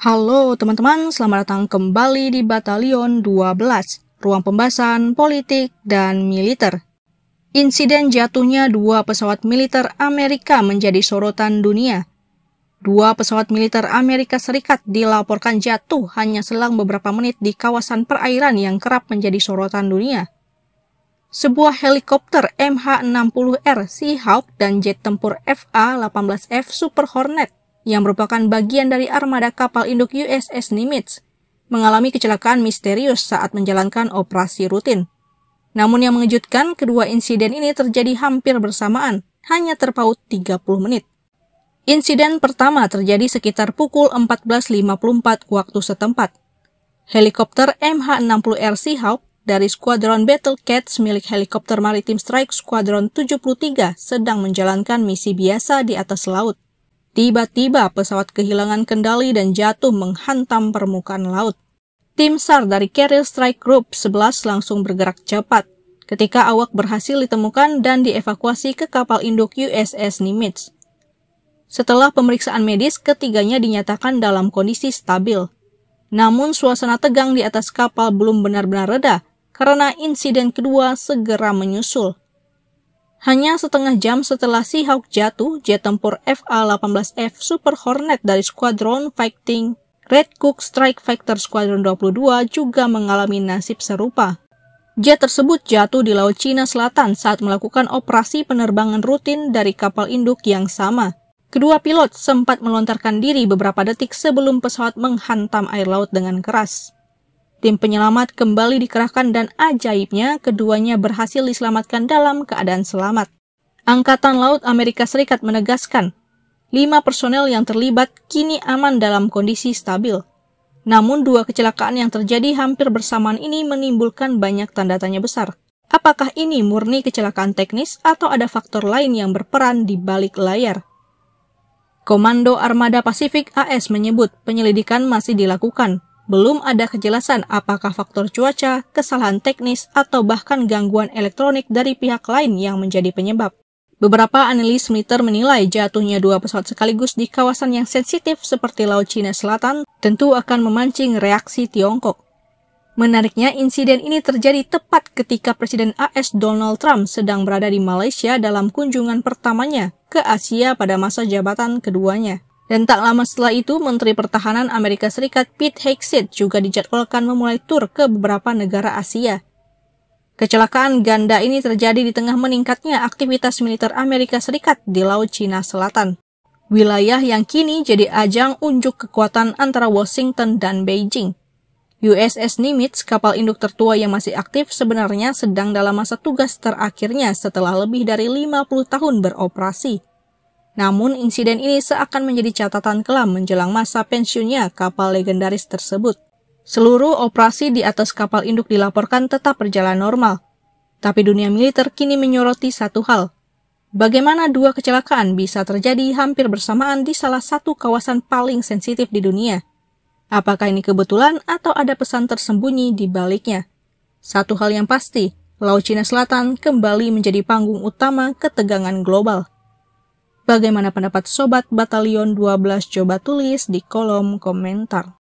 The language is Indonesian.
Halo teman-teman, selamat datang kembali di Batalion 12, ruang pembahasan politik dan militer. Insiden jatuhnya dua pesawat militer Amerika menjadi sorotan dunia. Dua pesawat militer Amerika Serikat dilaporkan jatuh hanya selang beberapa menit di kawasan perairan yang kerap menjadi sorotan dunia. Sebuah helikopter MH-60R Seahawk dan jet tempur FA-18F Super Hornet yang merupakan bagian dari armada kapal induk USS Nimitz, mengalami kecelakaan misterius saat menjalankan operasi rutin. Namun yang mengejutkan, kedua insiden ini terjadi hampir bersamaan, hanya terpaut 30 menit. Insiden pertama terjadi sekitar pukul 14.54 waktu setempat. Helikopter MH-60R Seahawk dari Skuadron Battle Cats milik Helikopter Maritime Strike Squadron 73 sedang menjalankan misi biasa di atas laut. Tiba-tiba pesawat kehilangan kendali dan jatuh menghantam permukaan laut. Tim SAR dari Carrier Strike Group 11 langsung bergerak cepat ketika awak berhasil ditemukan dan dievakuasi ke kapal induk USS Nimitz. Setelah pemeriksaan medis, ketiganya dinyatakan dalam kondisi stabil. Namun suasana tegang di atas kapal belum benar-benar reda karena insiden kedua segera menyusul. Hanya setengah jam setelah Seahawk jatuh, jet tempur FA-18F Super Hornet dari Skuadron Fighting Red Cook Strike Fighter Squadron 22 juga mengalami nasib serupa. Jet tersebut jatuh di Laut Cina Selatan saat melakukan operasi penerbangan rutin dari kapal induk yang sama. Kedua pilot sempat melontarkan diri beberapa detik sebelum pesawat menghantam air laut dengan keras. Tim penyelamat kembali dikerahkan dan ajaibnya keduanya berhasil diselamatkan dalam keadaan selamat. Angkatan Laut Amerika Serikat menegaskan, 5 personel yang terlibat kini aman dalam kondisi stabil. Namun dua kecelakaan yang terjadi hampir bersamaan ini menimbulkan banyak tanda tanya besar. Apakah ini murni kecelakaan teknis atau ada faktor lain yang berperan di balik layar? Komando Armada Pasifik AS menyebut penyelidikan masih dilakukan. Belum ada kejelasan apakah faktor cuaca, kesalahan teknis, atau bahkan gangguan elektronik dari pihak lain yang menjadi penyebab. Beberapa analis militer menilai jatuhnya dua pesawat sekaligus di kawasan yang sensitif seperti Laut Cina Selatan tentu akan memancing reaksi Tiongkok. Menariknya, insiden ini terjadi tepat ketika Presiden AS Donald Trump sedang berada di Malaysia dalam kunjungan pertamanya ke Asia pada masa jabatan keduanya. Dan tak lama setelah itu, Menteri Pertahanan Amerika Serikat Pete Hegseth juga dijadwalkan memulai tur ke beberapa negara Asia. Kecelakaan ganda ini terjadi di tengah meningkatnya aktivitas militer Amerika Serikat di Laut Cina Selatan. Wilayah yang kini jadi ajang unjuk kekuatan antara Washington dan Beijing. USS Nimitz, kapal induk tertua yang masih aktif, sebenarnya sedang dalam masa tugas terakhirnya setelah lebih dari 50 tahun beroperasi. Namun, insiden ini seakan menjadi catatan kelam menjelang masa pensiunnya kapal legendaris tersebut. Seluruh operasi di atas kapal induk dilaporkan tetap berjalan normal. Tapi dunia militer kini menyoroti satu hal. Bagaimana dua kecelakaan bisa terjadi hampir bersamaan di salah satu kawasan paling sensitif di dunia? Apakah ini kebetulan atau ada pesan tersembunyi di baliknya? Satu hal yang pasti, Laut Cina Selatan kembali menjadi panggung utama ketegangan global. Bagaimana pendapat Sobat Batalion 12? Coba tulis di kolom komentar.